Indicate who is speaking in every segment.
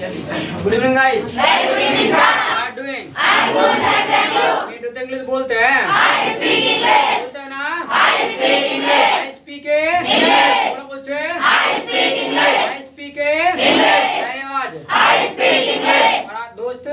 Speaker 1: Good evening guys. Very good evening sir. How are doing? I am good, thank you. Need to English बोलते हैं। I speak English. बोलते हैं ना? I speak English. I speak English. बोलो कुछ। I speak English. I speak English. धन्यवाद। I speak English. और दोस्त?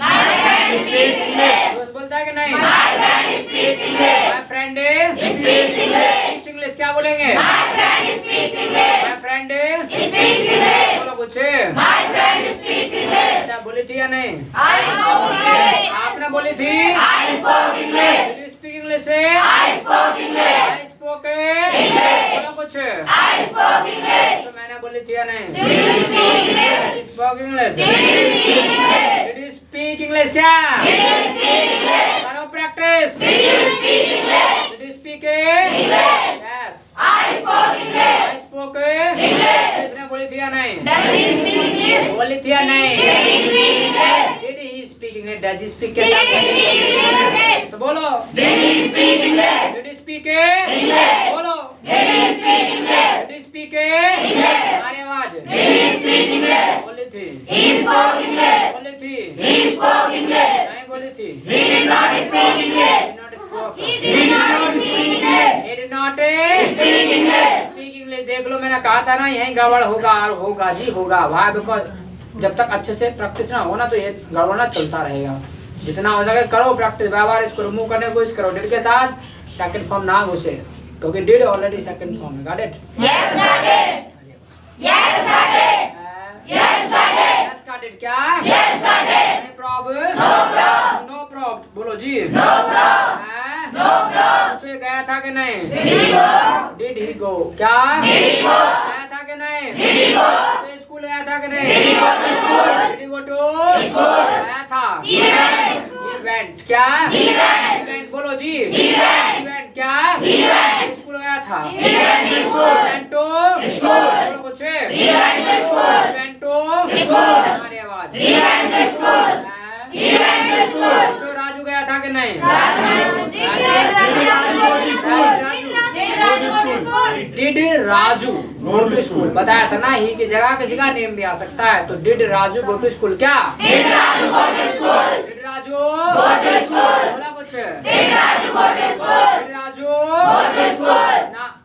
Speaker 1: My friend speaks English. दोस्त बोलता है कि नहीं? My friend speaks English. My friend speaks English. English क्या बोलेंगे? My friend speaks English. My friend speaks English. बोलो कुछ। My friend speaks English. अच्छा बोली थी या नहीं? I spoke English. आपने बोली थी? I spoke English. Do you speak English? I spoke English. I spoke English. बोलो कुछ। I spoke English. तो मैंने बोली थी या नहीं? Do you speak English? Spoke English. Do you speak English? Do you speak English क्या? Do you speak English? करो practice. Do you speak English? Do you speak English? Yes. I spoke English. I spoke English. किसने बोली थी या नहीं? Do you speak English? बोली थी या नहीं? Do you speak English? Did he speak English? Does he speak के साथ तो बोलो। Did he speak English? Did he speak English? बोलो। Did he speak English? Did he speak English? हमारी आवाज। Did he speak English? बोली थी। He spoke English. बोली थी। He spoke English. नहीं बोली थी। He did not speak English. He did not speak English. He did not speak English. Speak English देख लो, मैंने कहा था ना यही गड़बड़ होगा और होगा जी होगा। वाह, बिकॉज जब तक अच्छे से प्रैक्टिस ना हो ना तो ये गड़बड़ चलता रहेगा। जितना हो सके करो प्रैक्टिस, बार बार इसको रिमूव करने की कोशिश करो। डिड के साथ सेकंड फॉर्म ना घुसे क्योंकि डिड ऑलरेडी सेकंड फॉर्म है। Got it? Yes got it. Yes got it. Yes got it. Yes got it क्या? Yes got it. Any problem? No problem. No problem बोलो जी। No problem. No problem. गया था कि नहीं? Did he go? Did he go? क्या? Did he go? गया था कि नहीं? Did he go? स्कूल गया था कि नहीं? Did he go to school? Did he go to school? गया था। He went. He went क्या? He went. He went बोलो जी। He went. He went क्या? He went. स्कूल गया था। He went to school. Went to school. बोलो कुछ। He went to school. He went to school. हमारी आवाज। He went to school. He went to school. तो राजू गया था कि नहीं? Did Raju go to school? बताया था ना, ही की जगह किसी का नेम भी आ सकता है। तो did Raju go to school क्या? Did Raju go to school. Did Raju go to school. बोला कुछ। Did Raju go to school. Did Raju go to school ना।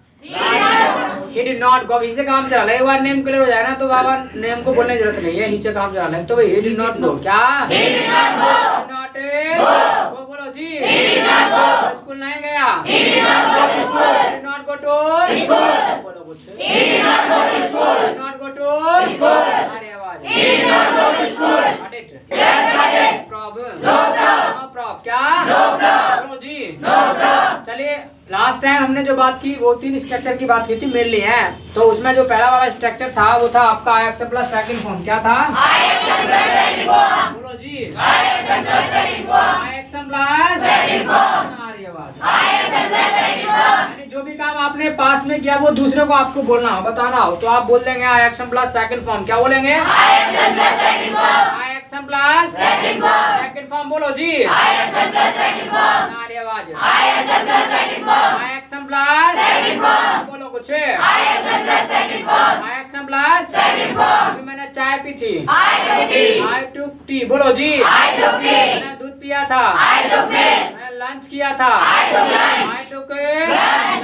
Speaker 1: He did not go. ही से काम चला ले, एक बार नेम क्लियर हो जाए ना तो बाबा नेम को बोलने की जरूरत नहीं है। ही से काम चला ले तो भाई he did not go क्या? He did not go. Not go बोलो जी। He did not go. School नहीं गया। He did not go to school. He did not go to school. बोलो कुछ। He did not go to school. He did not go to school. हमारी आवाज। He did not go to school. Got it? Yes, got it. Problem? No problem. No problem क्या? No problem. बोलो जी। No problem. चलिए last time हमने जो बात की वो 3 स्ट्रक्चर की बात की थी मेनली है। तो उसमें जो पहला वाला स्ट्रक्चर था वो था आपका आई एक्शन प्लस सेकंड फॉर्म। क्या था? आई एक्शन प्लस सेकंड फॉर्म। बोलो जी। I action plus second form. I action plus second form. हमारी आवाज। I action plus second form. यानी जो भी काम आपने पास्ट में किया वो दूसरे को आपको बोलना हो, बताना हो तो आप बोल देंगे I action plus second form. क्या बोलेंगे? I action plus second form. I action plus second form. Second form बोलो जी। I action plus second form. हमारी आवाज। I action plus second form. I action plus second form. बोलो कुछ। I action plus second form. I action plus second form. अभी मैंने चाय P थी। आई टुक टी। आई टुक टी बोलो जी। आई टुक टी। मैंने दूध पिया था। I took milk. मैंने लंच किया था। I took lunch. I took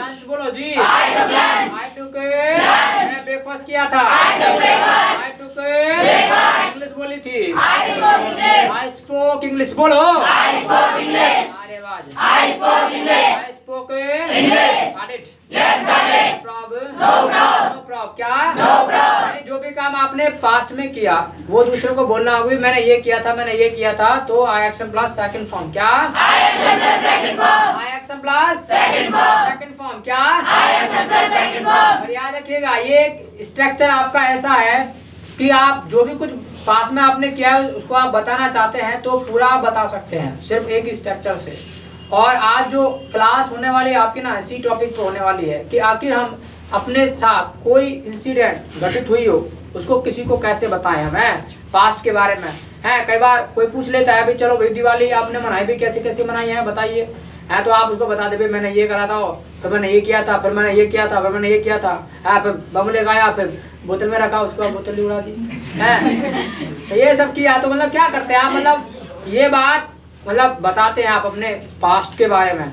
Speaker 1: lunch बोलो जी। आई टुक लंच। आई टुक मैंने ब्रेकफास्ट किया था। I took breakfast. I took breakfast. English बोली थी। I spoke English. I spoke English बोलो। I spoke English. हमारी आवाज। I spoke English. I spoke English. Got it? Yes got it. Problem? No problem. No problem क्या? No problem. यानी जो भी काम आपने पास्ट में किया वो दूसरे को बोलना होगा मैंने ये किया था, मैंने ये किया था। तो I action plus second form क्या? I action plus second form. I action plus second form. Second form क्या? I action plus second form. और याद रखिएगा ये स्ट्रक्चर आपका ऐसा है कि आप जो भी कुछ पास में आपने किया है उसको आप बताना चाहते हैं तो पूरा आप बता सकते हैं सिर्फ एक ही स्ट्रक्चर से। और आज जो क्लास होने वाली है आपकी ना इसी टॉपिक पे होने वाली है कि आखिर हम अपने साथ कोई इंसिडेंट घटित हुई हो उसको किसी को कैसे बताएं हमें पास्ट के बारे में है। कई बार कोई पूछ लेता है भाई चलो भाई दिवाली आपने मनाई भी कैसे कैसे मनाई है बताइए है, तो आप उसको बता दे भाई मैंने ये करा था, फिर मैंने ये किया था, फिर मैंने ये किया था, फिर मैंने ये किया था, फिर बम ले गाया, फिर बोतल में रखा, उसके बाद बोतल उड़ा दी। तो ये सब किया तो मतलब क्या करते हैं आप, मतलब ये बात मतलब बताते हैं आप अपने पास्ट के बारे में।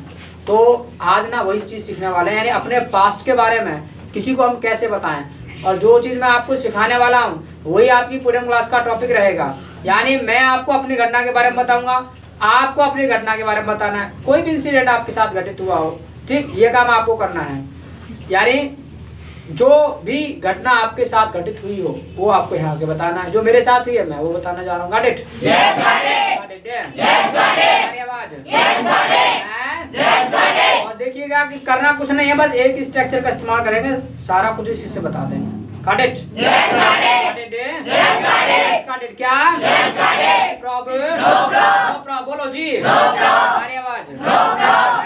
Speaker 1: तो आज ना वही चीज़ सीखने वाले हैं, यानी अपने पास्ट के बारे में किसी को हम कैसे बताएं, और जो चीज़ मैं आपको सिखाने वाला हूँ वही आपकी पूरे क्लास का टॉपिक रहेगा। यानी मैं आपको अपनी घटना के बारे में बताऊंगा, आपको अपनी घटना के बारे में बताना है, कोई भी इंसिडेंट आपके साथ घटित हुआ हो, ठीक, ये काम आपको करना है। यानी जो भी घटना आपके साथ घटित हुई हो वो आपको यहाँ आके बताना है। जो मेरे साथ हुई है मैं वो बताना जा रहा हूँ। Got it? Yes got it. Yes got it. आवाज yes got it. Yes got it. और देखिएगा कि करना कुछ नहीं है, बस एक स्ट्रक्चर का इस्तेमाल करेंगे, सारा कुछ इसी से बता देंगे। Got it? Yes got it. Got it? Yes got it. Got it? क्या? Yes got it. Problem? No problem. No problem. बोलो जी। No problem. अरे आवाज नो प्रॉब्लम।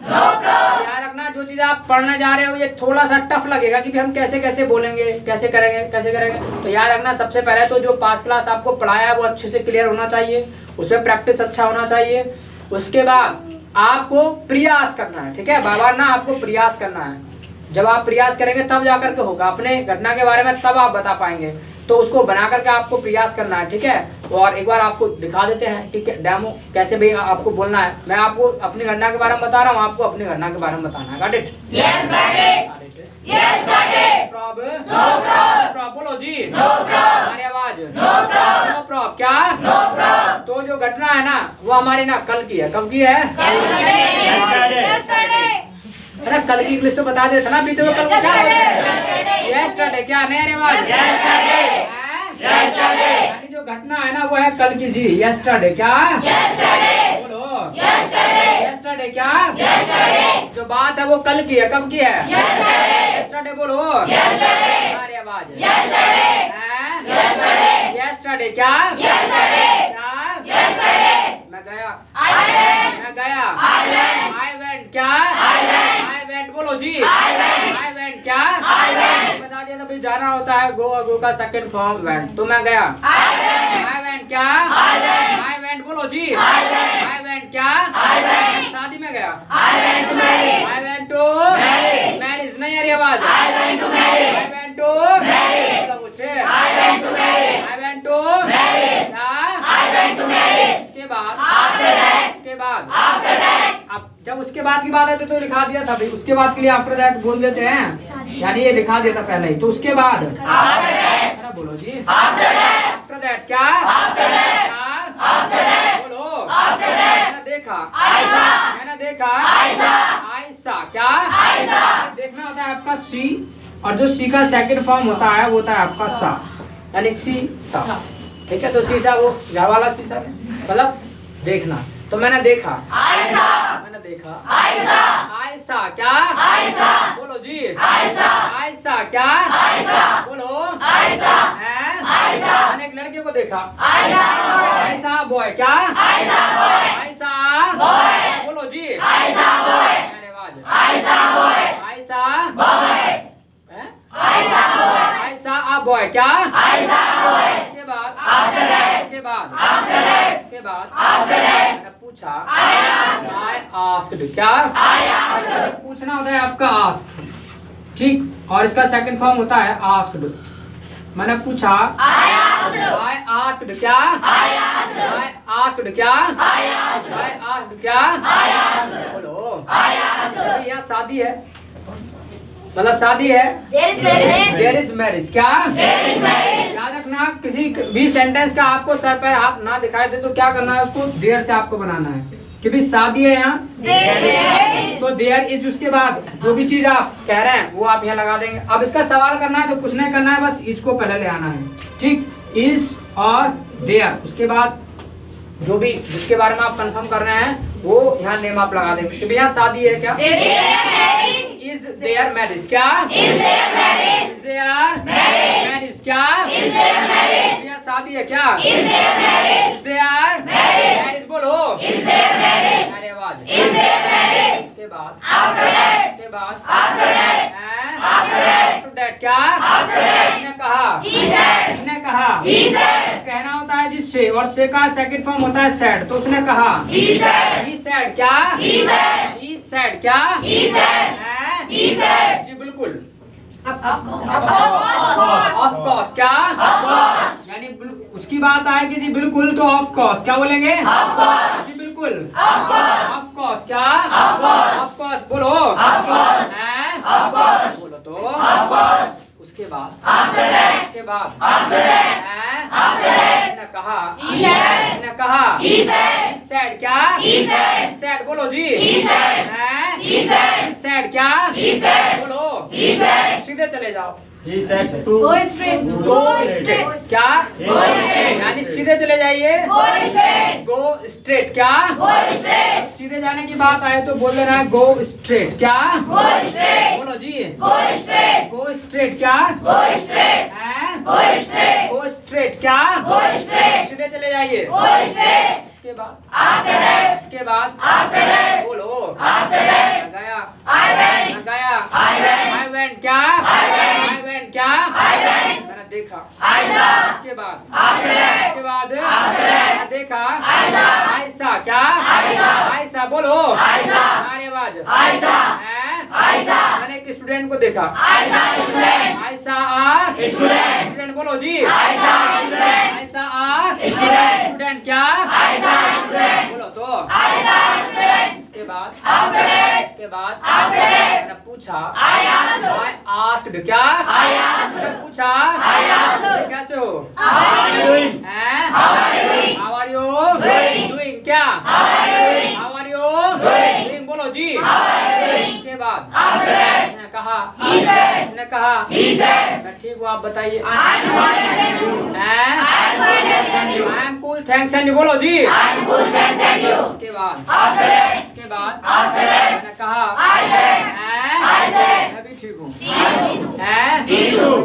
Speaker 1: No problem. याद रखना जो चीज आप पढ़ने जा रहे हो ये थोड़ा सा टफ लगेगा कि हम कैसे कैसे बोलेंगे, कैसे करेंगे, कैसे करेंगे। तो याद रखना सबसे पहले तो जो पास्ट क्लास आपको पढ़ाया है वो अच्छे से क्लियर होना चाहिए, उसमें प्रैक्टिस अच्छा होना चाहिए। उसके बाद आपको प्रयास करना है, ठीक है, बार बार ना आपको प्रयास करना है। जब आप प्रयास करेंगे तब जाकर के होगा, अपने घटना के बारे में तब आप बता पाएंगे। तो उसको बना करके आपको प्रयास करना है, ठीक है। और एक बार आपको दिखा देते हैं कि डेमो कैसे भी आपको बोलना है। मैं आपको अपनी घटना के बारे में बता रहा हूँ, आपको अपनी घटना के बारे में बताना है। Got it? Yes got it. Yes got it. Problem? No problem. बोलो जी। No problem. हमारी आवाज नो प्रॉब्लम। No problem. क्या? No problem. तो जो घटना है ना वो हमारी ना कल की है। कब की है? अरे कल की इंग्लिश तो बता देता ना, बीते हुए कल को क्या होता है? यस्टरडे। क्या? नहीं आवाज यस्टरडे। यानी जो घटना है ना वो है कल की जी, यस्टरडे। क्या? यस्टरडे। बोलो यस्टरडे। यस्टरडे। क्या? यस्टरडे। जो बात है वो कल की है। कब की है? यस्टरडे। यस्टरडे। बोलो यस्टरडे। हमारी आवाज यस्टरडे। यस्टरडे। यस्टरडे। क्या? यस्टरडे। क्या? यस्टरडे। मैं गया। मैं गया। I went. क्या? I went. बोलो जी। I went. क्या? बता दिया था भाई, जाना होता है गो, गो का सेकंड फॉर्म वेंट। तो मैं गया। I went. क्या? I went. बोलो जी। I went. क्या? शादी में गया। I went to marriage. I went to marriage. नहीं आ रही आवाज? I went to marriage. I went to marriage. मुझे I went to marriage. I went to marriage. I went to marriage. उसके बाद आफ्टर दैट। उसके बाद आफ्टर दैट। अब जब उसके बाद की बात है तो लिखा दिया था भाई, उसके बाद के लिए आफ्टर दैट बोल देते हैं, यानी ये लिखा दिया था पहले ही। तो उसके बाद आफ्टर दैट। अरे बोलो जी। After that. After that. क्या? After that. क्या? After that. बोलो आफ्टर दैट। मैंने देखा आयशा। मैंने देखा आयशा। आयशा। क्या? आयशा। देखना होता है आपका सी, और जो सी का सेकंड फॉर्म होता है वो होता है आपका सा, यानी सी सा, ठीक है। तो शीशा वो घर वाला शीशा, मतलब देखना। तो मैंने देखा आयशा। मैंने देखा आयशा। आयशा। क्या? आयशा। बोलो जी। आयशा। आयशा। क्या? आयशा। बोलो आयशा। है आयशा। मैंने एक लड़के को देखा आयशा। आयशा बॉय। क्या? आयशा बॉय। आयशा बॉय। बोलो जी। आयशा बॉय। अरे वाह। Ayesha boy. Ayesha boy. Ayesha boy. Ayesha boy. क्या? आयशा बॉय। उसके बाद आफ्टर दैट। उसके बाद आफ्टर दैट। उसके बाद आफ्टर दैट। मैंने पूछा आई आस्क्ड। क्या? I asked. पूछना होता है आपका आस्क, ठीक, और इसका सेकंड फॉर्म होता है आस्क्ड। मैंने पूछा आई आस्क्ड। I asked. क्या? I asked. I asked. क्या? I asked. I asked. क्या? I asked. बोलो आई आस्क्ड। यहाँ शादी है, मतलब शादी है। There is marriage. क्या? याद रखना किसी भी सेंटेंस का आपको सर पर हाथ ना दिखाई दे तो क्या करना है, उसको देयर से आपको बनाना है कि भी शादी है यहाँ, तो देयर इज, उसके बाद जो भी चीज आप कह रहे हैं वो आप यहाँ लगा देंगे। अब इसका सवाल करना है तो कुछ नहीं करना है, बस इज को पहले ले आना है, ठीक, इज और देयर। उसके बाद जो भी जिसके बारे में आप कंफर्म कर रहे हैं वो यहाँ नेम आप लगा देंगे कि भैया शादी है। क्या? Is there marriage. क्या? Is there marriage. क्या? भैया शादी है। क्या? Is there marriage. बोलो अरे आवाज। उसके बाद उसके बाद आफ्टर दैट। क्या? उसने कहा। उसने कहा। कहना होता है जिससे, और से का सेकंड फॉर्म होता है सेड। तो उसने कहा ही सेड। क्या? He said. क्या? जी बिल्कुल। ऑफ कोर्स क्या? यानी उसकी बात आएगी जी बिल्कुल तो ऑफ कोर्स क्या बोलेंगे? जी बिल्कुल ऑफ कोर्स क्या? ऑफ कोर्स बोलो हैं? बोलो तो उसके बाद इसने कहा said क्या? said बोलो जी हैं? said क्या? बोलो सीधे चले जाओ।
Speaker 2: He said to
Speaker 3: Go straight.
Speaker 1: क्या? यानी सीधे चले जाइए। गो स्ट्रेट क्या? सीधे जाने की बात आए तो बोल देना है गो स्ट्रेट क्या? बोलो जी गो स्ट्रेट क्या? हैं? गो स्ट्रेट क्या? सीधे चले जाइए। उसके बाद बोलो लगाया I went क्या? मैंने देखा। उसके बाद देखा आयशा क्या? आयशा बोलो नारेबाज हैं? मैंने एक स्टूडेंट को देखा। आयशा स्टूडेंट बोलो जी आयशा स्टूडेंट क्या? बोलो तो उसके बाद मैंने पूछा I asked क्या? मैंने पूछा कैसे हो? हैं? How are you doing क्या? How are you doing बोलो जी। उसके बाद उसने कहा मैं ठीक हूँ आप बताइए। I am cool thanks and you बोलो जी। उसके बाद मैंने कहा मैं भी ठीक हूँ।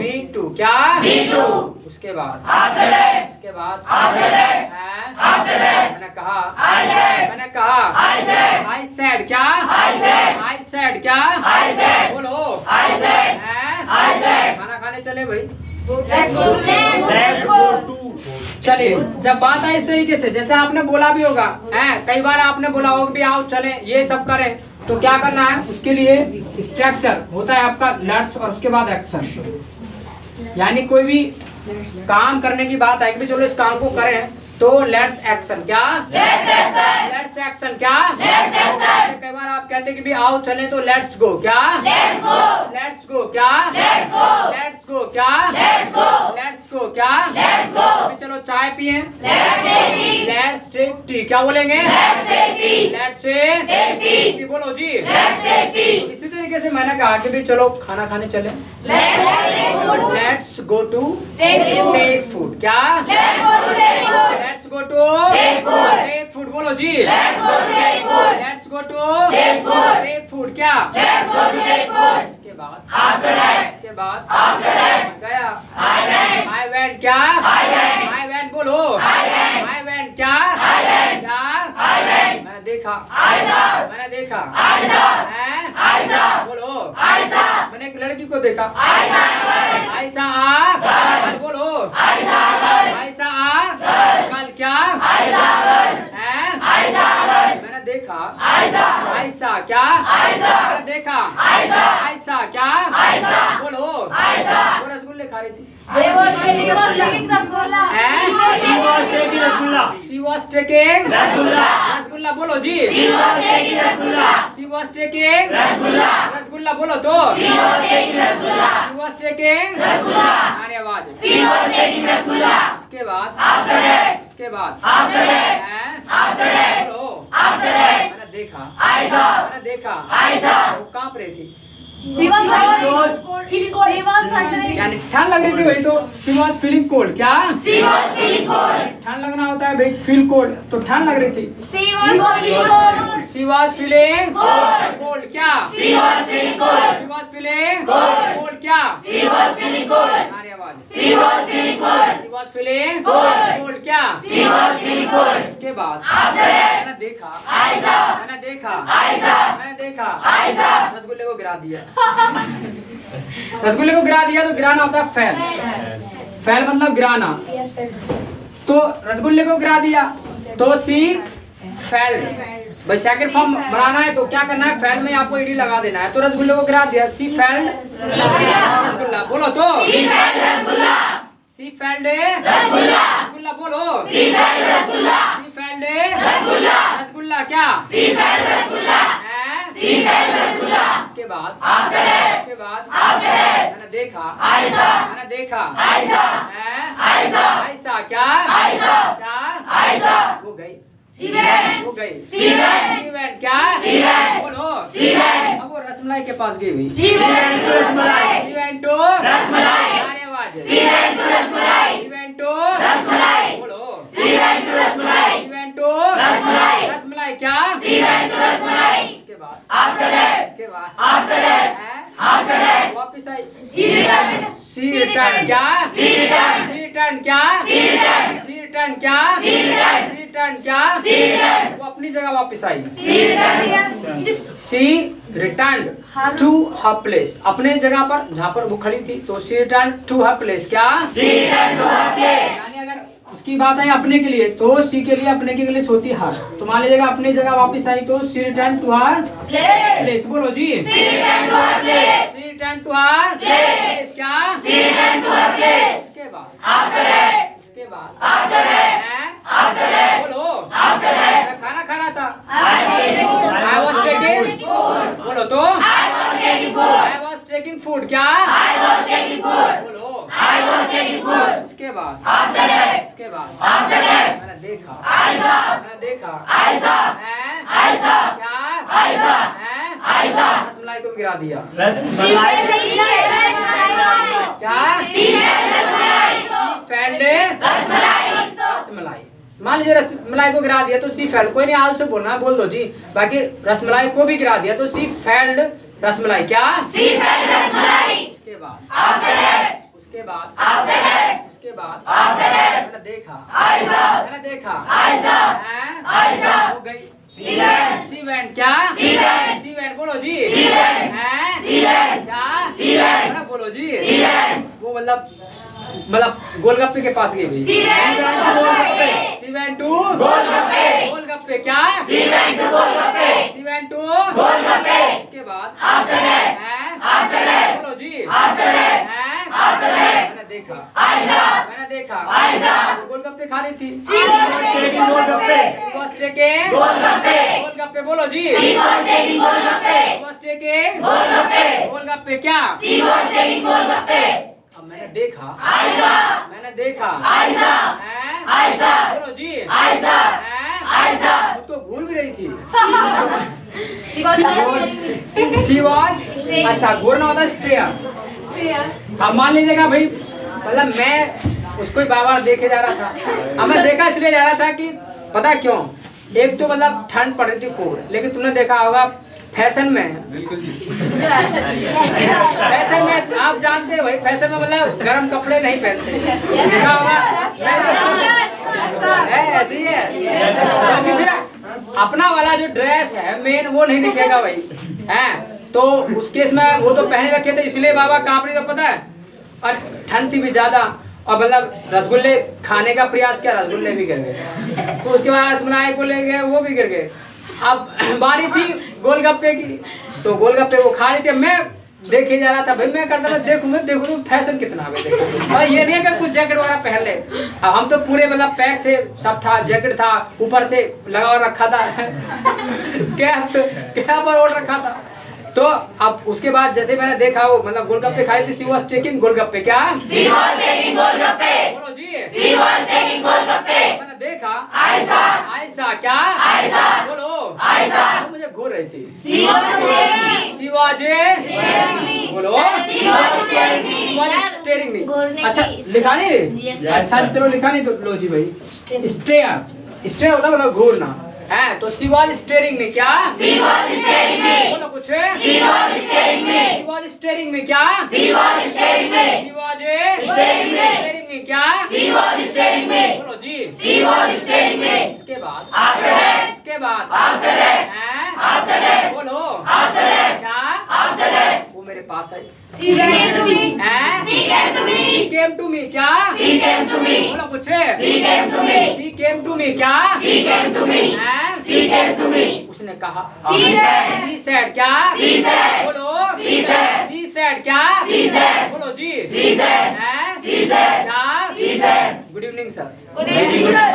Speaker 1: Me too क्या? उसके बाद मैंने कहा I said क्या? बोलो खाना खाने चले भाई।
Speaker 2: let's go to
Speaker 1: चलिए जब बात है इस तरीके से जैसे आपने बोला भी होगा हैं, कई बार आपने बोला होगा भी आओ चले ये सब करें तो क्या करना है उसके लिए स्ट्रक्चर होता है आपका लेट्स और उसके बाद एक्शन। यानी कोई भी काम करने की बात है कि चलो इस काम को करें तो लेट्स एक्शन क्या? लेट्स एक्शन क्या? कई बार आप कहते हैं कि भी आओ चले तो लेट्स गो क्या? लेट्स गो क्या? अभी चलो चाय पिए। लेट्स टेक टी क्या बोलेंगे? लेट्स टी बोलो जी। इसी तरीके से मैंने कहा कि भी चलो खाना खाने चले। Let's go to take food क्या? Let's go to take food बोलो जी। Let's go to take food क्या? उसके बाद गया I went क्या? I went बोलो I went क्या? मैंने देखा हैं? बोलो मैंने एक लड़की को देखा। आयशा बोलो आयशा कल क्या? हैं? मैंने देखा आयशा क्या? मैंने देखा आयशा क्या? बोलो वो रसगुल्ले खा रही थी।
Speaker 2: She was taking
Speaker 1: रसगुल्ला बोलो जी। She was taking रसगुल्ला बोलो तो She was taking अरे आवाज। उसके बाद बोलो मैंने देखा वो कांप रही थी। यानी ठंड लग रही थी भाई तो she was feeling cold क्या? ठंड लगना होता है भाई feel cold तो ठंड लग रही थी। She was feeling cold क्या? She was feeling cold क्या? हमारी आवाज She was feeling cold क्या? उसके बाद मैंने देखा रसगुल्ले को गिरा दिया। रसगुल्ले को गिरा दिया तो गिराना होता है फैल मतलब गिराना। तो रसगुल्ले को गिरा दिया तो सी फेल्ड। भाई सेकंड फॉर्म बनाना है तो क्या करना है, फेल्ड में आपको ईडी लगा देना है। तो रसगुल्ले को गिरा दिया, सी फेल्ड रसगुल्ला। बोलो तो see failed rasgulla, see failed rasgulla, rasgulla बोलो see failed rasgulla, see failed rasgulla, rasgulla क्या सी फेल्ड रसगुल्ला है, सी फेल्ड रसगुल्ला। उसके बाद आफ्टर दैट, उसके बाद आफ्टर दैट मैंने देखा आयशा, मैंने देखा आयशा है, आयशा, आयशा क्या आयशा, क्या आयशा, वो गई वो गई सीवेंट क्या सीवेंट बोलो सीवेंट। अब वो रसमलाई के पास गई हुई सीवेंट टू रसमलाई, सीवेंट टू रसमलाई, अरे आवाज सीवेंट टू रसमलाई, सीवेंट टू रसमलाई बोलो सीवेंट टू रसमलाई, सीवेंट टू रसमलाई, रसमलाई क्या सीवेंट टू रसमलाई। उसके बाद आफ्टर दैट, उसके बाद आफ्टर दैट है, आफ्टर दैट वापस आई सी रिटर्न क्या सी रिटर्न, सी रिटर्न क्या सी रिटर्न, सी रिटर्न क्या सी रिटर्न, सी रिटर्न क्या सी रिटर्न। वो अपनी जगह वापस आई सी रिटर्न टू हर प्लेस, अपने जगह पर जहाँ पर वो खड़ी थी। तो she return to her place क्या she return to her place. यानी अगर उसकी बात है अपने के लिए तो सी के लिए अपने के लिए होती हर। तो मान लीजिएगा अपनी जगह वापस आई तो she return to her place. बोलो जी she return to her place, she return to her place क्या she return to her place. उसके बाद आफ्टर दैट, उसके बाद आफ्टर दैट है, आफ्टर दैट बोलो आफ्टर दैट खाना खाना था आई वाज टेकिंग बोलो तो आई वाज टेकिंग फूड क्या आई वाज टेकिंग फूड बोलो आई वाज टेकिंग फूड। उसके बाद आफ्टर दैट, उसके बाद आफ्टर दैट मैंने देखा आयशा, मैंने देखा आयशा है, आयशा क्या आयशा है, आयशा रसमलाई को गिरा दिया रसमलाई क्या सी फेल्ड रसमलाई, रसमलाई। मान लीजिए रसमलाई को गिरा दिया तो सी फेल्ड, कोई नहीं आल्सो बोलना बोल दो जी। बाकी रसमलाई को भी गिरा दिया तो सी फेल्ड रसमलाई क्या सी फेल्ड रसमलाई। उसके बाद आफ्टर दैट, उसके बाद आफ्टर दैट, उसके बाद आफ्टर दैट मैंने देखा आयशा, मैंने देखा आयशा है, आयशा हो गई सीवेंट क्या सीवेंट, सीवेंट बोलो जी सीवेंट है, सीवेंट क्या सीवेंट बोलो जी सीवेंट। वो मतलब गोलगप्पे के पास गई हुई सीवेंट टू गोलगप्पे, गोलगप्पे क्या सीवेंट टू गोलगप्पे, सीवेंट टू गोलगप्पे। उसके बाद आफ्टर दैट है, आफ्टर दैट बोलो जी आफ्टर दैट है, आफ्टर दैट मैंने देखा आयशा, मैंने देखा आयशा गोलगप्पे खा रही थी गोलगप्पे, वाज टेकिंग गोलगप्पे, गोलगप्पे बोलो जी was taking golgappe, was taking golgappe, golgappe क्या वाज टेकिंग गोलगप्पे। अब मैंने देखा आयशा, मैंने देखा आयशा है, आयशा बोलो जी आयशा है, आयशा उसको घूर भी रही थी सी वाज अच्छा घूरना होता है स्टेयर। अब मान लीजिएगा भाई मतलब मैं उसको ही बार बार देखे जा रहा था। अब मैं देखा इसलिए जा रहा था कि पता क्यों, एक तो मतलब ठंड पड़ रही थी खूब, लेकिन तुमने देखा होगा फैशन में फैशन में आप जानते हैं भाई फैशन में मतलब गर्म कपड़े नहीं पहनते, देखा होगा ऐसे ही है। क्योंकि फिर अपना वाला जो ड्रेस है मेन वो नहीं दिखेगा भाई है। तो उस केस में वो तो पहने रखे थे इसलिए बाबा कांप रही, तो पता है और ठंड थी भी ज्यादा और मतलब रसगुल्ले खाने का प्रयास किया, रसगुल्ले भी गिर गए। तो उसके बाद रसमलाई को ले गए वो भी गिर गए। अब बारी थी गोलगप्पे की, तो गोलगप्पे वो खा रही थी, मैं देखे जा रहा था भाई मैं करता मैं देखूं फैशन कितना है देखो। और ये नहीं है कि कुछ जैकेट वगैरह पहन ले, अब हम तो पूरे मतलब पैक थे, सब था, जैकेट था ऊपर से लगा रखा था कैप पर ओढ़ रखा था। तो अब उसके बाद जैसे मैंने देखा वो मतलब गोलगप्पे खाए थे, सी वाज टेकिंग गोलगप्पे क्या सी वाज टेकिंग गोलगप्पे बोलो जी सी वाज टेकिंग गोलगप्पे। मैंने देखा आयशा, आयशा क्या आयशा बोलो आयशा तो मुझे घूर रही थी सी वाज बोलो सी वाज स्टेयरिंग मी। अच्छा लिखा नहीं, अच्छा चलो लिखा नहीं तो लो जी भाई स्टेयर होता मतलब घूरना है। तो सी वाज स्टेयरिंग में क्या सी वाज स्टेयरिंग में बोलो कुछ सी वाज स्टेयरिंग में, सी वाज स्टेयरिंग में क्या सी वाज स्टेयरिंग में, सी वाज स्टेयरिंग में क्या सी वाज स्टेयरिंग में बोलो जी सी वाज स्टेयरिंग में। उसके बाद आफ्टर दैट, उसके बाद आफ्टर दैट है, आफ्टर दैट बोलो आफ्टर दैट क्या आफ्टर दैट वो मेरे पास आई सी केम टू मी है, सी came to me, C came to me क्या सी केम टू मी बोलो कुछ सी came to me, C came to me क्या सी केम टू मी है,
Speaker 2: She came to me.
Speaker 1: उसने कहा
Speaker 2: She said.
Speaker 1: She said क्या?
Speaker 2: She said.
Speaker 1: बोलो
Speaker 2: She said.
Speaker 1: She said क्या?
Speaker 2: She said.
Speaker 1: बोलो जी
Speaker 2: She said.
Speaker 1: हैं?
Speaker 2: She said.
Speaker 1: क्या?
Speaker 2: She said.
Speaker 1: Good evening sir
Speaker 2: Good evening, sir.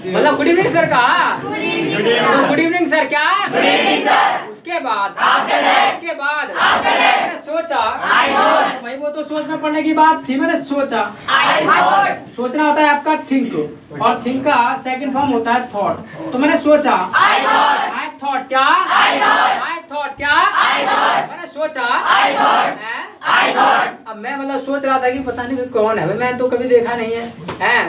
Speaker 1: मतलब गुड इवनिंग सर कहा
Speaker 2: Good evening,
Speaker 1: तो
Speaker 2: sir.
Speaker 1: गुड इवनिंग सर क्या?
Speaker 2: Good evening, sir.
Speaker 1: उसके बाद
Speaker 2: After that.
Speaker 1: उसके बाद
Speaker 2: After that.
Speaker 1: मैंने सोचा
Speaker 2: I thought.
Speaker 1: भाई वो तो सोच में पड़ने की बात थी मैंने सोचा
Speaker 2: I thought.
Speaker 1: सोचना होता है आपका थिंक और थिंक का सेकंड फॉर्म होता है थॉट तो मैंने सोचा
Speaker 2: I thought.
Speaker 1: आई थॉट क्या
Speaker 2: I thought.
Speaker 1: आई थॉट क्या
Speaker 2: I thought.
Speaker 1: मैंने सोचा
Speaker 2: I thought.
Speaker 1: हैं?
Speaker 2: I thought.
Speaker 1: अब मैं मतलब सोच रहा था कि पता नहीं भाई कौन है भाई मैं तो कभी देखा नहीं है हैं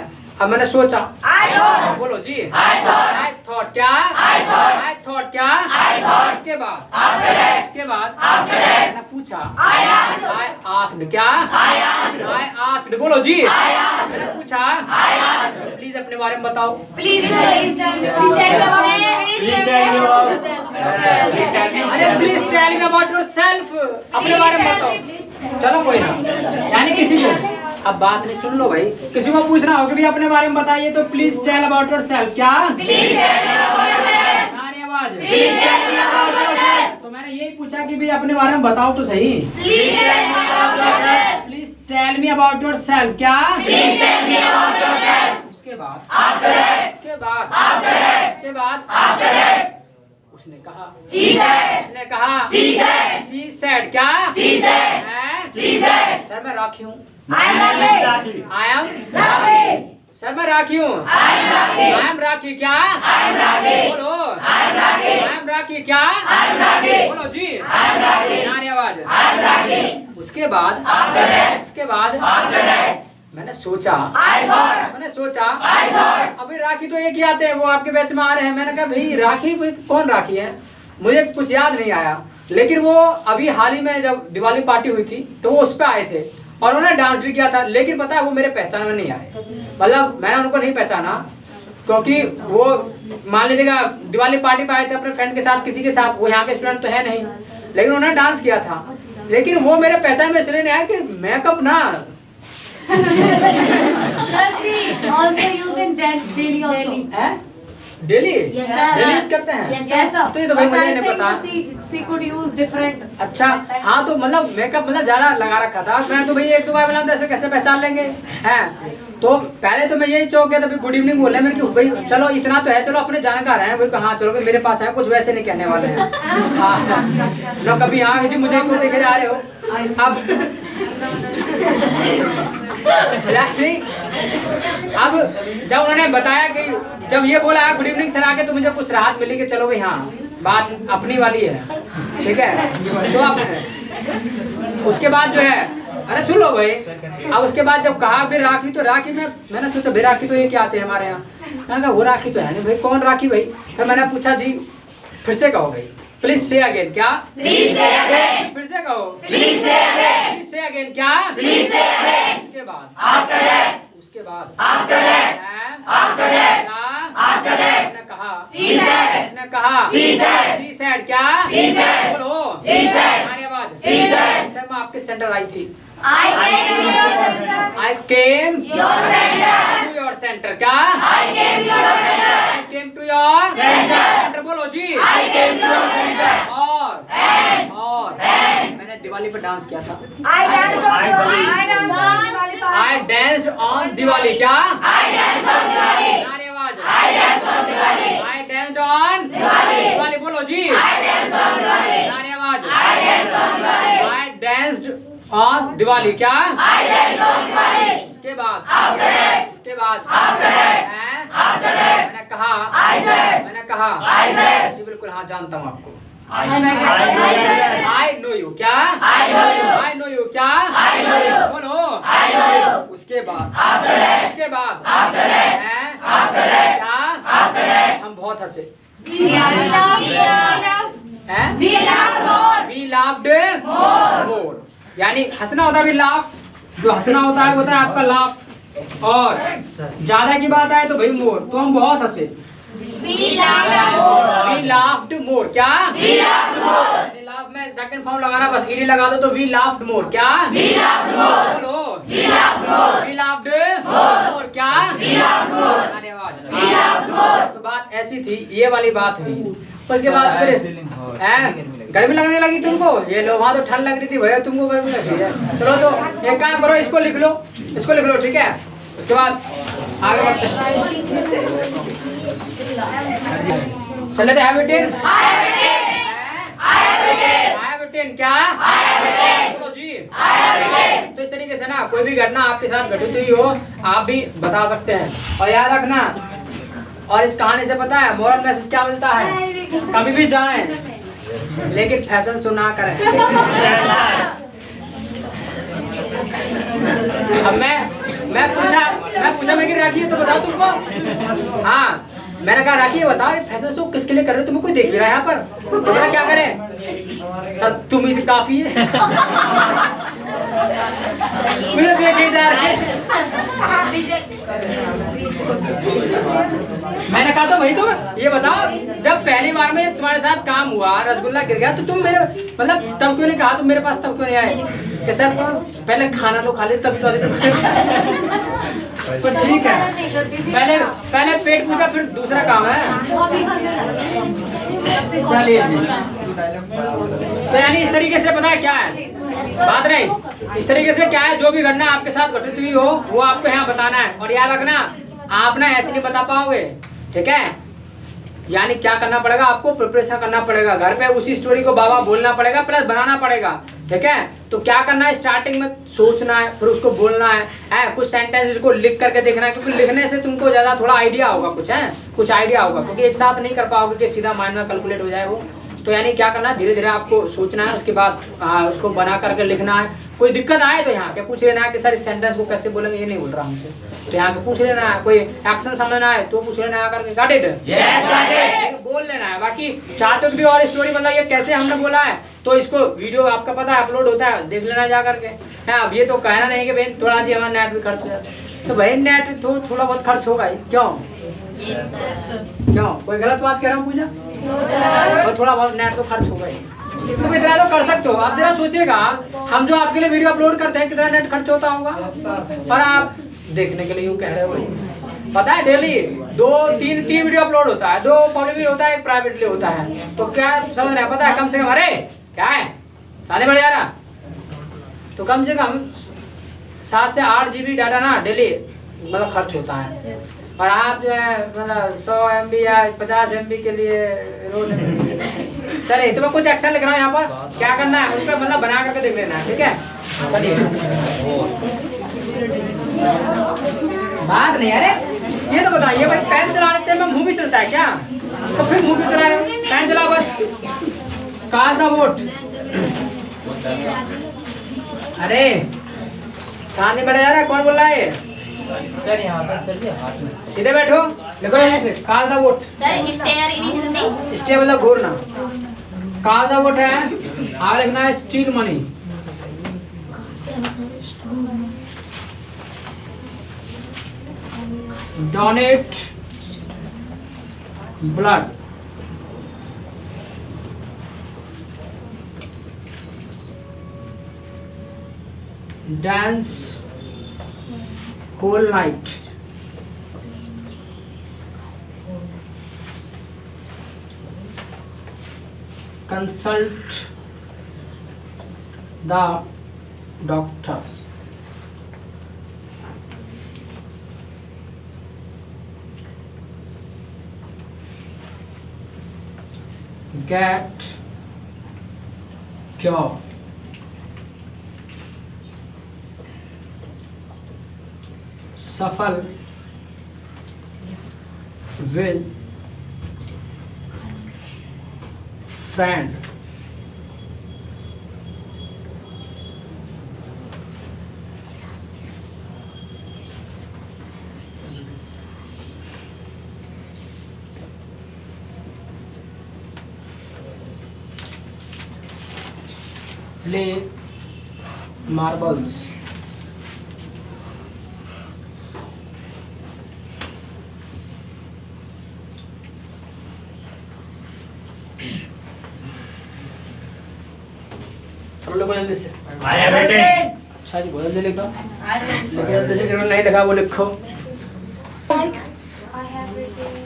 Speaker 1: अब मैंने सोचा
Speaker 2: I thought.
Speaker 1: बोलो जी
Speaker 2: I thought.
Speaker 1: आई थॉट क्या
Speaker 2: I thought.
Speaker 1: आई थॉट क्या
Speaker 2: I thought.
Speaker 1: उसके बाद
Speaker 2: After that.
Speaker 1: उसके बाद
Speaker 2: After that.
Speaker 1: मैंने पूछा
Speaker 2: I asked.
Speaker 1: आई आस्क्ड क्या
Speaker 2: I asked.
Speaker 1: आई आस्क्ड बोलो जी
Speaker 2: I asked.
Speaker 1: मैंने पूछा
Speaker 2: I asked.
Speaker 1: प्लीज अपने बारे में बताओ
Speaker 2: Please tell me. Please tell me about me.
Speaker 3: Please tell me about.
Speaker 1: अरे please tell me about yourself अपने बारे में बताओ चलो कोई ना यानी किसी को अब बात नहीं सुन लो भाई किसी को पूछना हो कि भी अपने बारे में बताइए तो प्लीज टेल अबाउट योरसेल्फ क्या
Speaker 2: Please tell me about yourself.
Speaker 1: नारी आवाज
Speaker 2: Please tell me about yourself.
Speaker 1: तो मैंने यही पूछा कि भी अपने बारे में बताओ तो सही
Speaker 2: Please tell me about yourself.
Speaker 1: Please tell me about yourself क्या
Speaker 2: Please tell me about yourself.
Speaker 1: उसके बाद
Speaker 2: After that.
Speaker 1: उसके बाद
Speaker 2: After that.
Speaker 1: उसके बाद
Speaker 2: After that.
Speaker 1: उसने कहा
Speaker 2: She said.
Speaker 1: उसने कहा
Speaker 2: She said.
Speaker 1: सी सेड क्या
Speaker 2: She said.
Speaker 1: हैं?
Speaker 2: She said.
Speaker 1: सर मैं राखी हूँ
Speaker 2: I am Ravi.
Speaker 1: I am
Speaker 2: Ravi.
Speaker 1: Sir मैं राखी हूँ
Speaker 2: I am Ravi.
Speaker 1: I am Rakhi क्या
Speaker 2: I am Ravi.
Speaker 1: बोलो
Speaker 2: I am Ravi.
Speaker 1: I am Rakhi क्या
Speaker 2: I am Ravi.
Speaker 1: बोलो जी
Speaker 2: I am Ravi.
Speaker 1: नारी आवाज
Speaker 2: I am Ravi.
Speaker 1: उसके बाद
Speaker 2: After that.
Speaker 1: उसके बाद
Speaker 2: After that.
Speaker 1: मैंने सोचा
Speaker 2: I thought.
Speaker 1: मैंने सोचा
Speaker 2: I thought.
Speaker 1: अभी राखी तो एक ही आते हैं वो आपके बैच में आ रहे हैं मैंने कहा भाई राखी कौन राखी है मुझे कुछ याद नहीं आया लेकिन वो अभी हाल ही में जब दिवाली पार्टी हुई थी तो वो उस पर आए थे और उन्होंने डांस भी किया था लेकिन पता है वो मेरे पहचान में नहीं आए मतलब मैंने उनको नहीं पहचाना क्योंकि वो मान लीजिएगा दिवाली पार्टी पे आए थे अपने फ्रेंड के साथ किसी के साथ वो यहाँ के स्टूडेंट तो है नहीं लेकिन उन्होंने डांस किया था लेकिन वो मेरे पहचान में इसलिए नहीं आया कि मेकअप ना
Speaker 4: Also used in daily also.
Speaker 1: है daily
Speaker 4: Yes, sir.
Speaker 1: Daily use करते हैं
Speaker 4: Yes, sir.
Speaker 1: तो ये तो भाई
Speaker 4: But
Speaker 1: मुझे
Speaker 4: I
Speaker 1: नहीं
Speaker 4: think
Speaker 1: पता
Speaker 4: she could use different.
Speaker 1: अच्छा हाँ तो मतलब मेकअप मतलब ज्यादा लगा रखा था मैं तो भैया एक दो बार मिला तो ऐसे कैसे पहचान लेंगे हैं तो पहले तो मैं यही चौक गया था गुड इवनिंग बोले मैंने कि भाई चलो इतना तो है चलो अपने जानकार हैं भाई कहाँ चलो भाई मेरे पास है कुछ वैसे नहीं कहने वाले हैं हाँ ना कभी यहाँ जी मुझे क्यों देखे जा रहे हो अब अब जब उन्होंने बताया कि जब ये बोला गुड इवनिंग सर आके तो मुझे कुछ राहत मिली कि चलो भाई हाँ बात अपनी वाली है ठीक है तो अब उसके बाद जो है अरे सुन लो भाई अब उसके बाद जब कहा फिर राखी तो राखी में मैंने सोचा भाई राखी तो ये क्या आते हैं हमारे यहाँ मैंने कहा वो राखी तो है नहीं भाई कौन राखी भाई फिर मैंने पूछा जी फिर से कहो भाई प्लीज से अगेन क्या
Speaker 2: Please say again.
Speaker 1: फिर से कहो
Speaker 2: Please say again.
Speaker 1: प्लीज से अगेन क्या
Speaker 2: Please say again.
Speaker 1: उसके बाद
Speaker 2: After that.
Speaker 1: उसके बाद
Speaker 2: After that.
Speaker 1: हैं?
Speaker 2: After that.
Speaker 1: क्या?
Speaker 2: After that.
Speaker 1: उसने कहा
Speaker 2: She said.
Speaker 1: उसने कहा
Speaker 2: She said.
Speaker 1: She said क्या
Speaker 2: She said.
Speaker 1: बोलो
Speaker 2: She said.
Speaker 1: हमारी आवाज
Speaker 2: She said.
Speaker 1: सर मैं आपके सेंटर आई थी
Speaker 2: I came to your center.
Speaker 1: I came
Speaker 2: Your center.
Speaker 1: to your center क्या
Speaker 2: I came to your center.
Speaker 1: I came to your
Speaker 2: Center.
Speaker 1: center बोलो जी
Speaker 2: I came to your center.
Speaker 1: और
Speaker 2: And.
Speaker 1: मैंने दिवाली पर dance किया था
Speaker 2: I danced on Diwali. I danced on Diwali.
Speaker 1: I danced on Diwali क्या
Speaker 2: I danced on Diwali.
Speaker 1: हमारी आवाज
Speaker 2: I danced on Diwali.
Speaker 1: I danced on
Speaker 2: Diwali.
Speaker 1: Diwali बोलो जी
Speaker 2: I danced on Diwali.
Speaker 1: हमारी आवाज
Speaker 2: I danced on Diwali.
Speaker 1: I danced on Diwali क्या
Speaker 2: I danced on Diwali.
Speaker 1: उसके बाद
Speaker 2: After that.
Speaker 1: उसके बाद
Speaker 2: After that.
Speaker 1: हैं?
Speaker 2: After that.
Speaker 1: मैंने कहा
Speaker 2: I said.
Speaker 1: मैंने कहा
Speaker 2: I said.
Speaker 1: जी बिल्कुल हाँ जानता हूँ आपको
Speaker 2: I said.
Speaker 1: I know you क्या
Speaker 2: I know you.
Speaker 1: I know you क्या
Speaker 2: I know you.
Speaker 1: बोलो
Speaker 2: I know you.
Speaker 1: उसके बाद
Speaker 2: After that.
Speaker 1: उसके बाद
Speaker 2: After that.
Speaker 1: हैं?
Speaker 2: After that.
Speaker 1: क्या
Speaker 2: After that.
Speaker 1: हम बहुत हंसे
Speaker 4: We love.
Speaker 1: हैं?
Speaker 2: We laughed more.
Speaker 1: We laughed more. यानी हंसना होता है भी लाफ जो हंसना होता है वो होता है आपका लाफ और ज्यादा की बात आए तो भाई मोर तो हम बहुत हंसे
Speaker 2: We laughed more.
Speaker 1: We laughed more क्या
Speaker 2: We laughed more.
Speaker 1: लाफ में सेकंड फॉर्म लगाना बस ईडी लगा दो तो we laughed more क्या
Speaker 2: We laughed more.
Speaker 1: बोलो
Speaker 2: We laughed more.
Speaker 1: We laughed more क्या
Speaker 2: We laughed more.
Speaker 1: अरे आवाज
Speaker 2: We laughed more.
Speaker 1: तो बात ऐसी थी, ये वाली बात हुई। उसके बाद फिर गर्मी लगने लगी तुमको, ये लो वहाँ तो ठंड लग रही थी भैया, तुमको गर्मी लग रही है। चलो तो एक काम करो, इसको लिख लो, इसको लिख लो, ठीक है। उसके बाद आगे बढ़ते हैं। चले थे हैबिटेन क्या बोलो जी। तो इस तरीके से ना कोई भी घटना आपके साथ घटित हुई हो आप भी बता सकते हैं। और याद रखना, और इस कहानी से पता है मोरल मैसेज क्या मिलता है, कभी भी जाएं लेकिन फैशन शो ना करें। अब मैं पूछा मैं कि राखी है तो बताओ तुमको। हाँ मैंने कहा राखी बताओ ये फैशन शो किसके लिए कर रहे हो, तुम्हें कोई देख भी रहा है यहाँ पर, तो क्या करें सर, तुम ही तो काफी है। मुझे देखे जा रहे हैं। मैंने कहा तो भाई तुम ये बताओ, जब पहली बार में तुम्हारे साथ काम हुआ, रसगुल्ला गिर गया, तो तुम मेरे मतलब तब क्यों नहीं कहा, तुम मेरे पास तब क्यों नहीं आए कि सर पहले खाना तो खा ले तभी तो ठीक है, पहले पेट पूजा फिर दूसरा काम है। चलिए तो यानी इस तरीके से पता है क्या है बात नहीं, इस तरीके से क्या है, जो भी घटना आपके साथ घटित हुई हो वो आपको यहाँ बताना है। और याद रखना आप ना ऐसे नहीं बता पाओगे, ठीक है। यानी क्या करना पड़ेगा, आपको प्रिपरेशन करना पड़ेगा, घर पे उसी स्टोरी को बाबा बोलना पड़ेगा प्लस बनाना पड़ेगा, ठीक है। तो क्या करना है, स्टार्टिंग में सोचना है, फिर उसको बोलना है, कुछ सेंटेंसेस को लिख करके देखना है, क्योंकि लिखने से तुमको ज़्यादा थोड़ा आइडिया होगा, कुछ आइडिया होगा, क्योंकि एक साथ नहीं कर पाओगे कि सीधा माइंड में कैलकुलेट हो जाए वो। तो यानी क्या करना है, धीरे धीरे आपको सोचना है, उसके बाद उसको बना करके लिखना है। कोई दिक्कत आए तो यहाँ के पूछ लेना है कि सर इस सेंटेंस को कैसे बोलेंगे, ये नहीं बोल रहा हमसे, तो यहाँ के पूछ लेना है। कोई एक्शन समझना है तो पूछ लेना है करके, गॉट इट, बोल लेना है। बाकी चार्ट भी और स्टोरी मतलब ये कैसे हमने बोला है, तो इसको वीडियो आपका पता है अपलोड होता है, देख लेना जा करके। हाँ अब ये तो कहना नहीं कि भाई थोड़ा जी हमारा नेट भी खर्च हो जाता है, तो भाई नेट तो थोड़ा बहुत खर्च होगा ही, क्यों कोई गलत बात कह रहा हूँ पूजा, और थोड़ा बहुत नेट तो खर्च होगा ही, तुम इतना तो कर सकते हो। आप जरा सोचिएगा, हम जो आपके लिए वीडियो अपलोड करते हैं कितना नेट खर्च होता होगा, और आप देखने के लिए यूँ कह रहे हो भाई, पता है डेली 2-3 वीडियो अपलोड होता है, 2 पब्लिकली होता है, 1 प्राइवेटली होता है। तो क्या समझ रहे हैं, पता है कम से कम, अरे क्या है शादी बढ़ जा रहा, तो कम से कम 7 से 8 GB डाटा ना डेली मतलब खर्च होता है। और आप जो है मतलब 100 MB या 50 MB के लिए रोज चलिए, तो मैं कुछ एक्शन लिख रहा हूँ यहाँ पर, क्या करना है उस पर मतलब बना करके देख लेना है, ठीक है। चलिए बात नहीं, अरे ये तो बताइए भाई, पेन चलाने में मुंह भी चलता है क्या, तो फिर मुंह भी चला रहे हो, पेन चलाओ बस। काल द वोट, अरे सामने बढ़ा जा रहा है, कौन बोल रहा है, सीधे बैठो, देखो ऐसे call the vote,
Speaker 2: sir stare in Hindi,
Speaker 1: stay मतलब घूरना, काल द वोट है, आगे लिखना है steal money, donate blood, dance whole night, consult the doctor, get cure, सफल with friend, play marbles, जल्दी से
Speaker 2: आया बेटे,
Speaker 1: शायद बहुत जल्दी लिखो, लेकिन जल्दी से नहीं लिखा वो लिखो।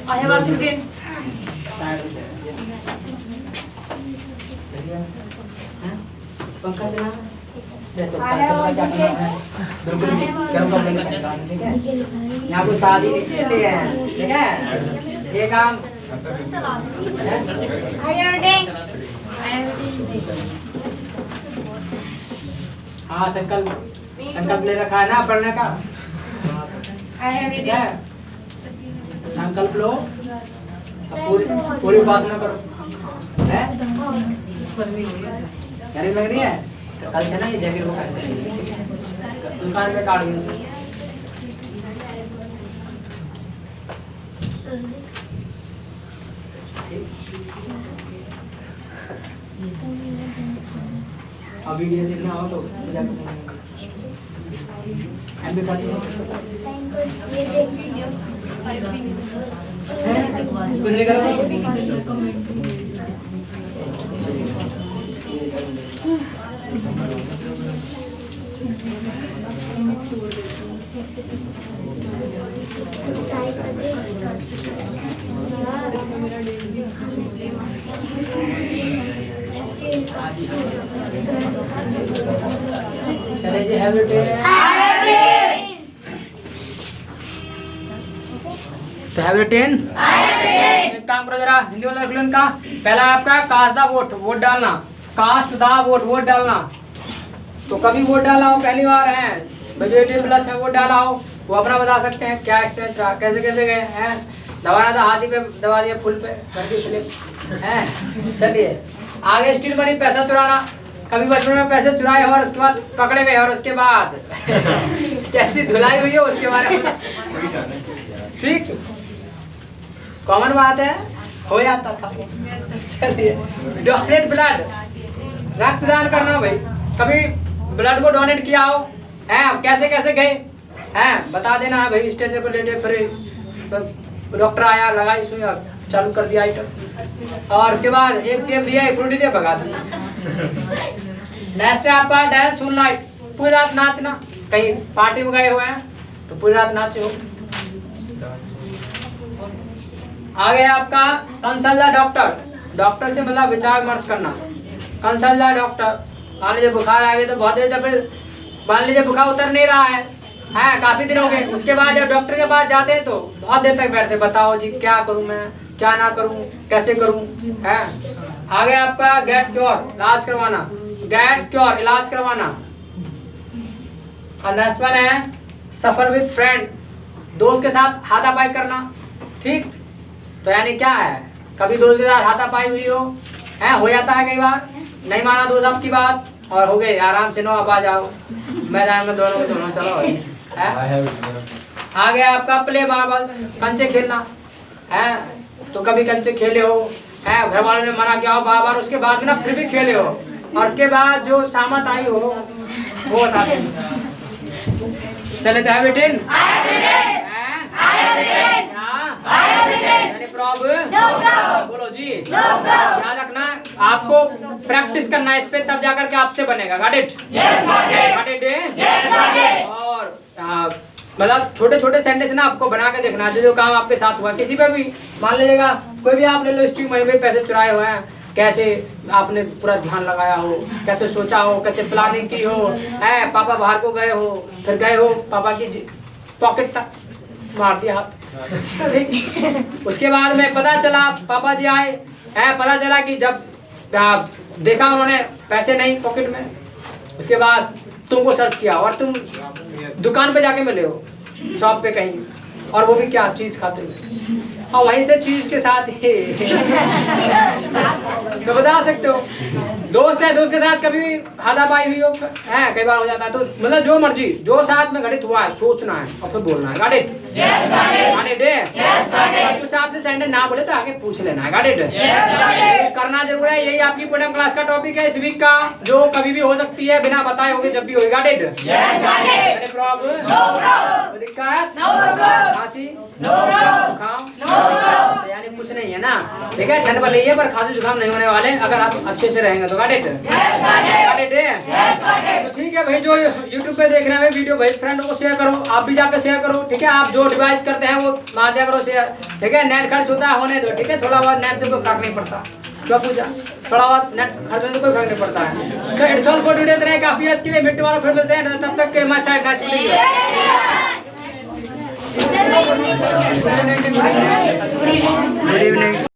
Speaker 4: I have also written.
Speaker 1: पंखा चला तो क्या करना है, बिल्कुल गर्म कपड़े का चलाना, ठीक है। यहाँ कोई शादी नहीं चल रही है, ठीक है। ये काम हाँ संकल्प ले रखा है ना पढ़ने का, ठीक है। संकल्प लो, पूरी उपासना करो, है गरीब लग रही है। कल से ना ये जैकेट को काट दुकान पे काट दी। अभी ये देखना हो तो एमबी खाती हो कुछ नहीं करो। चले जी हैव इट तो हैव इट इन। एक काम करो जरा हिंदी वाला लिख लो इनका। पहला आपका कास्ट दा वोट डालना, कास्ट दा वोट डालना। तो कभी वोट डाला हो पहली बार है, मेजॉरिटी प्लस है वोट डाला हो, वो अपना बता सकते हैं क्या स्टेज रहा, कैसे कैसे गए हैं। दबाना था हाथी पे, दबा दिया फुल पे है। चलिए आगे स्टील बनी पैसा चुराना। कभी बचपन में पैसे चुराए और उसके बाद पकड़े गए और उसके बाद कैसी धुलाई हुई है उसके बारे में, ठीक कॉमन बात है, हो जाता था। चलिए डोनेट ब्लड, रक्तदान करना भाई। कभी ब्लड को डोनेट किया हो हैं, कैसे कैसे गए हैं बता देना है भाई। स्टेज पर लेटे फिर डॉक्टर आया, लगाई सुई चालू कर दिया आइटम, और उसके बाद एक सेब दिया, एक फ्रूटी दिया, भगा दिया। नेक्स्ट है आपका डांस फुल नाइट, पूरी रात नाचना। कहीं पार्टी में गए हुए हैं तो पूरी रात नाचे हो। आगे आपका कंसल्ट डॉक्टर, डॉक्टर से मतलब विचार विमर्श करना। कंसल्ट डॉक्टर, मान लीजिए बुखार आ गया तो बहुत देर जब मान लीजिए बुखार उतर नहीं रहा है काफी दिन हो गए, उसके बाद जब डॉक्टर के पास जाते हैं तो बहुत देर तक बैठते, बताओ जी क्या करूं मैं, क्या ना करूं, कैसे करूं, है। आगे आपका गेट क्योर, इलाज करवाना, गेट क्योर इलाज करवाना। और नेक्स्ट वन है सफर विद फ्रेंड, दोस्त के साथ हाथापाई करना, ठीक। तो यानी क्या है, कभी दोस्त के साथ हाथापाई हुई हो जाता है कई बार, नहीं माना दोस्त आपकी बात और हो गए, आराम से नो आप आ जाओ मैदान में दोनों चलो है। आगे आपका प्ले मार्बल्स, कंचे खेलना है। तो कभी कंचे खेले हो है, घर वालों ने मना किया हो बार बार, उसके बाद में ना फिर भी खेले हो, और उसके बाद जो सामत आई हो वो बता दें। चले तो बेटिन बोलो जी। याद रखना आपको प्रैक्टिस करना है इस पे, तब जाकर के आपसे बनेगा। Got it? और मतलब छोटे छोटे सेंटेंस ना आपको बना के देखना है, जो काम आपके साथ हुआ किसी पे भी। मान लीजिएगा कोई भी आप ले लो, स्ट्रीम मनी में पैसे चुराए हुए हैं, कैसे आपने पूरा ध्यान लगाया हो, कैसे सोचा हो, कैसे प्लानिंग की हो, है पापा बाहर को गए हो, फिर गए हो पापा की पॉकेट तक मार दिया हाथ, ठीक। उसके बाद में पता चला पापा जी आए है, पता चला कि जब देखा उन्होंने पैसे नहीं पॉकेट में, उसके बाद तुमको सर्च किया और तुम दुकान पे जाके मिले हो, शॉप पे कहीं, और वो भी क्या चीज खाते हुए, और वहीं से चीज के साथ ही तो बता सकते हो। दोस्त है, दोस्त के साथ कभी हाथापाई हुई हो है, कई बार हो जाता है। तो मतलब जो मर्जी जो साथ में घटित हुआ है सोचना है और फिर बोलना है। Got it? कुछ आपसे सेंटेंस ना बोले तो आगे पूछ लेना है। Got it? करना जरूर है, यही आपकी पूर्ण क्लास का टॉपिक है इस वीक का, जो कभी भी हो सकती है, बिना बताए होगी जब भी होगी। Got it? दिक्कत खांसी जुकाम यानी कुछ नहीं है ना, ठीक है। ठंड वाली है पर खांसी जुकाम नहीं होने वाले अगर आप अच्छे से रहेंगे तो। Got it? इट है। तो ठीक है भाई, जो यूट्यूब पे देख रहे हैं वीडियो भाई फ्रेंडों को शेयर करो, आप भी जाकर शेयर करो, ठीक है। आप जो डिवाइस करते हैं वो मार दिया करो शेयर, ठीक है। नेट खर्च होता है होने दो, ठीक है। थोड़ा बहुत नेट से कोई फर्क नहीं पड़ता, क्या पूछा, थोड़ा बहुत नेट खर्च होने से कोई फर्क नहीं पड़ता है। So it's all for today, इतना काफी आज के लिए। मिट्टी वाला फिर मिलते हैं, तब तक के हमारे साइड